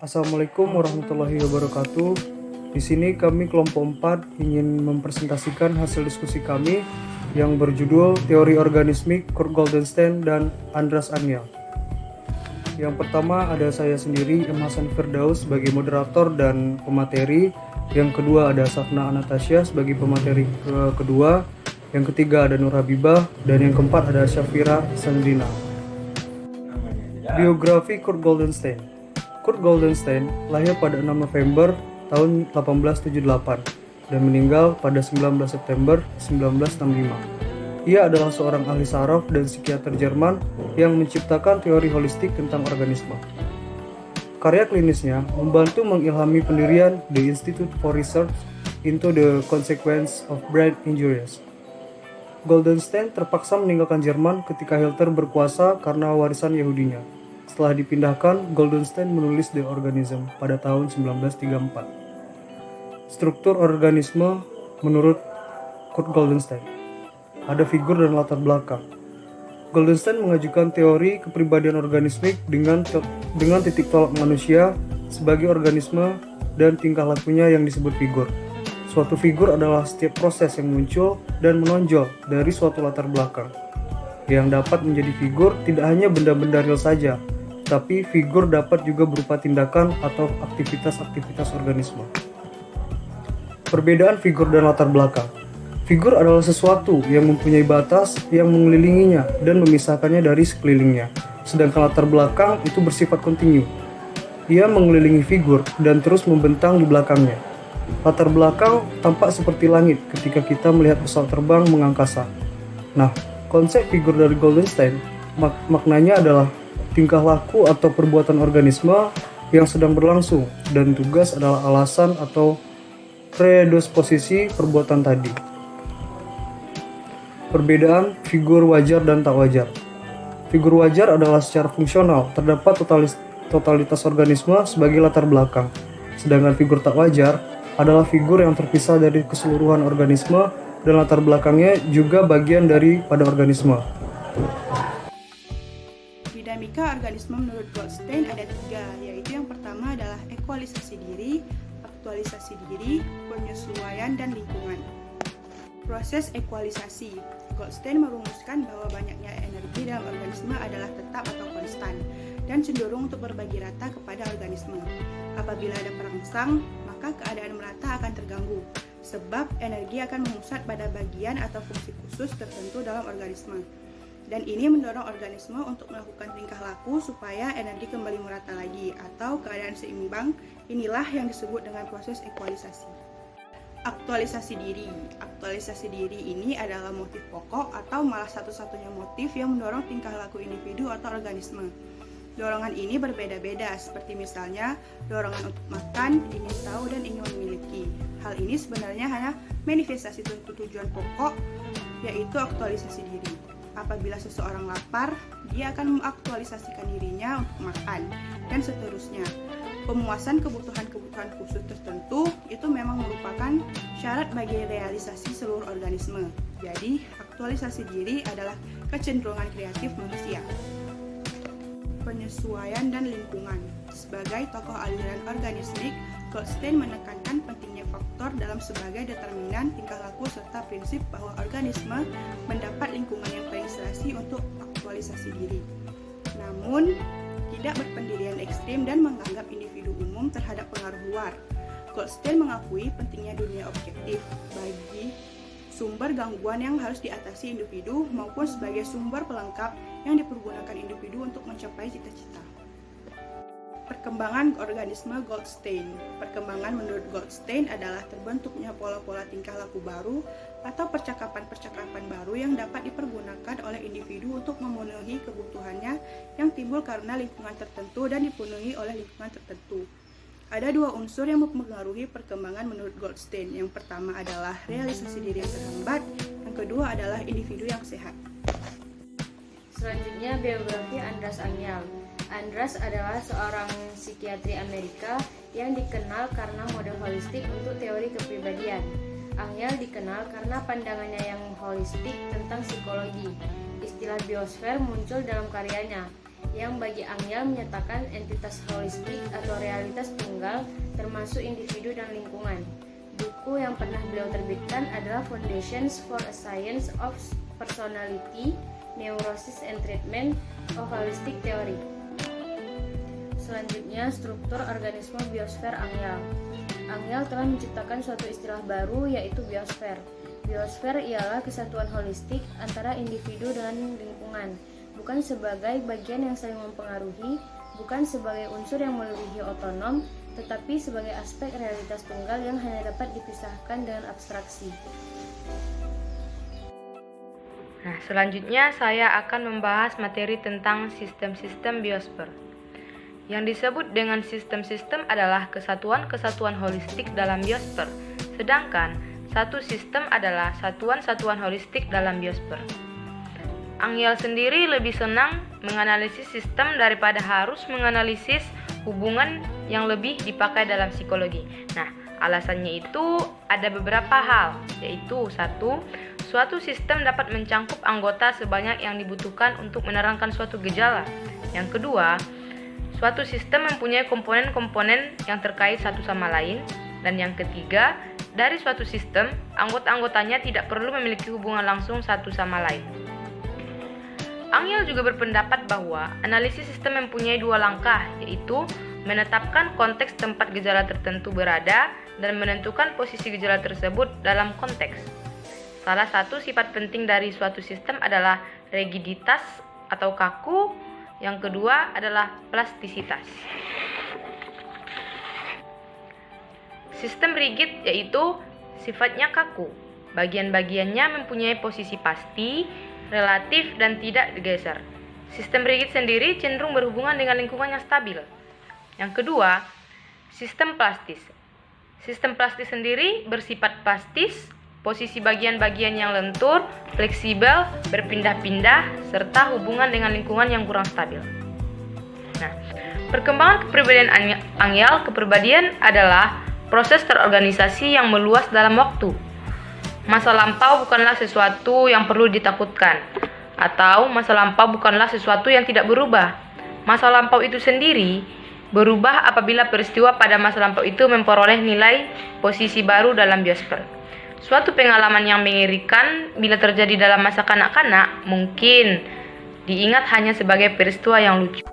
Assalamualaikum warahmatullahi wabarakatuh. Di sini kami kelompok 4 ingin mempresentasikan hasil diskusi kami yang berjudul Teori Organismik Kurt Goldenstein dan Andras Aniel. Yang pertama ada saya sendiri, M. Hasan Firdaus sebagai moderator dan pemateri. Yang kedua ada Safna Anastasia sebagai pemateri kedua. Yang ketiga ada Nur Habibah dan yang keempat ada Syafira Sandrina. Biografi Kurt Goldenstein. Kurt Goldenstein lahir pada 6 November tahun 1878 dan meninggal pada 19 September 1965. Ia adalah seorang ahli saraf dan psikiater Jerman yang menciptakan teori holistik tentang organisme. Karya klinisnya membantu mengilhami pendirian The Institute for Research into the Consequences of Brain Injuries. Goldenstein terpaksa meninggalkan Jerman ketika Hitler berkuasa karena warisan Yahudinya. Setelah dipindahkan, Goldenstein menulis The Organism pada tahun 1934. Struktur organisme menurut Kurt Goldenstein. Ada figur dan latar belakang. Goldenstein mengajukan teori kepribadian organismik dengan titik tolak manusia sebagai organisme dan tingkah lakunya yang disebut figur. Suatu figur adalah setiap proses yang muncul dan menonjol dari suatu latar belakang. Yang dapat menjadi figur tidak hanya benda-benda real saja, tapi figur dapat juga berupa tindakan atau aktivitas-aktivitas organisme. Perbedaan figur dan latar belakang. Figur adalah sesuatu yang mempunyai batas yang mengelilinginya dan memisahkannya dari sekelilingnya, sedangkan latar belakang itu bersifat kontinu. Ia mengelilingi figur dan terus membentang di belakangnya. Latar belakang tampak seperti langit ketika kita melihat pesawat terbang mengangkasa. Nah, konsep figur dari Goldenstein maknanya adalah tingkah laku atau perbuatan organisme yang sedang berlangsung dan tugas adalah alasan atau predisposisi perbuatan tadi. Perbedaan figur wajar dan tak wajar. Figur wajar adalah secara fungsional terdapat totalitas organisme sebagai latar belakang, sedangkan figur tak wajar adalah figur yang terpisah dari keseluruhan organisme dan latar belakangnya juga bagian pada organisme. Dinamika organisme menurut Goldstein ada 3, yaitu yang pertama adalah ekualisasi diri, aktualisasi diri, penyesuaian, dan lingkungan. Proses ekualisasi. Goldstein merumuskan bahwa banyaknya energi dalam organisme adalah tetap atau konstan dan cenderung untuk berbagi rata kepada organisme. Apabila ada perangsang, maka keadaan merata akan terganggu, sebab energi akan memusat pada bagian atau fungsi khusus tertentu dalam organisme. Dan ini mendorong organisme untuk melakukan tingkah laku supaya energi kembali merata lagi atau keadaan seimbang. Inilah yang disebut dengan proses ekualisasi. Aktualisasi diri. Aktualisasi diri ini adalah motif pokok atau malah satu-satunya motif yang mendorong tingkah laku individu atau organisme. Dorongan ini berbeda-beda, seperti misalnya dorongan untuk makan, ingin tahu, dan ingin memiliki. Hal ini sebenarnya hanya manifestasi tujuan pokok, yaitu aktualisasi diri. Apabila seseorang lapar, dia akan mengaktualisasikan dirinya untuk makan, dan seterusnya. Pemuasan kebutuhan-kebutuhan khusus tertentu itu memang merupakan syarat bagi realisasi seluruh organisme. Jadi, aktualisasi diri adalah kecenderungan kreatif manusia. Penyesuaian dan lingkungan. Sebagai tokoh aliran organismik, Goldstein menekankan pentingnya faktor dalam sebagai determinan tingkah laku serta prinsip bahwa organisme mendapat lingkungan yang terinspirasi untuk aktualisasi diri. Namun, tidak berpendirian ekstrim dan menganggap individu umum terhadap pengaruh luar. Goldstein mengakui pentingnya dunia objektif bagi sumber gangguan yang harus diatasi individu maupun sebagai sumber pelengkap yang dipergunakan individu untuk mencapai cita-cita. Perkembangan organisme Goldstein. Perkembangan menurut Goldstein adalah terbentuknya pola-pola tingkah laku baru atau percakapan-percakapan baru yang dapat dipergunakan oleh individu untuk memenuhi kebutuhannya yang timbul karena lingkungan tertentu dan dipenuhi oleh lingkungan tertentu. Ada 2 unsur yang mempengaruhi perkembangan menurut Goldstein. Yang pertama adalah realisasi diri yang terhambat, yang kedua adalah individu yang sehat. Selanjutnya, biografi Andras Aniel. Andras adalah seorang psikiatri Amerika yang dikenal karena model holistik untuk teori kepribadian. Aniel dikenal karena pandangannya yang holistik tentang psikologi. Istilah biosfer muncul dalam karyanya. yang bagi Angel menyatakan entitas holistik atau realitas tunggal termasuk individu dan lingkungan. Buku yang pernah beliau terbitkan adalah Foundations for a Science of Personality, Neurosis and Treatment of Holistic Theory. Selanjutnya, struktur organisme biosfer Angel. Angel telah menciptakan suatu istilah baru, yaitu biosfer. Biosfer ialah kesatuan holistik antara individu dan lingkungan, bukan sebagai bagian yang saling mempengaruhi, bukan sebagai unsur yang melebihi otonom, tetapi sebagai aspek realitas tunggal yang hanya dapat dipisahkan dengan abstraksi. Nah, selanjutnya saya akan membahas materi tentang sistem-sistem biosfer. Yang disebut dengan sistem-sistem adalah kesatuan-kesatuan holistik dalam biosfer, sedangkan satu sistem adalah satuan-satuan holistik dalam biosfer. Angel sendiri lebih senang menganalisis sistem daripada harus menganalisis hubungan yang lebih dipakai dalam psikologi. Nah, alasannya itu ada beberapa hal, yaitu satu, suatu sistem dapat mencangkup anggota sebanyak yang dibutuhkan untuk menerangkan suatu gejala. Yang kedua, suatu sistem mempunyai komponen-komponen yang terkait satu sama lain. Dan yang ketiga, dari suatu sistem, anggota-anggotanya tidak perlu memiliki hubungan langsung satu sama lain. Angel juga berpendapat bahwa analisis sistem mempunyai dua langkah, yaitu menetapkan konteks tempat gejala tertentu berada dan menentukan posisi gejala tersebut dalam konteks. Salah satu sifat penting dari suatu sistem adalah rigiditas atau kaku, yang kedua adalah plastisitas. Sistem rigid yaitu sifatnya kaku. Bagian-bagiannya mempunyai posisi pasti, relatif, dan tidak digeser. Sistem rigid sendiri cenderung berhubungan dengan lingkungan yang stabil. Yang kedua, sistem plastis. Sistem plastis sendiri bersifat plastis, posisi bagian-bagian yang lentur, fleksibel, berpindah-pindah, serta hubungan dengan lingkungan yang kurang stabil. Nah, perkembangan kepribadian Angel, kepribadian adalah proses terorganisasi yang meluas dalam waktu. Masa lampau bukanlah sesuatu yang perlu ditakutkan, atau masa lampau bukanlah sesuatu yang tidak berubah. Masa lampau itu sendiri berubah apabila peristiwa pada masa lampau itu memperoleh nilai posisi baru dalam biosfer. Suatu pengalaman yang mengerikan bila terjadi dalam masa kanak-kanak mungkin diingat hanya sebagai peristiwa yang lucu.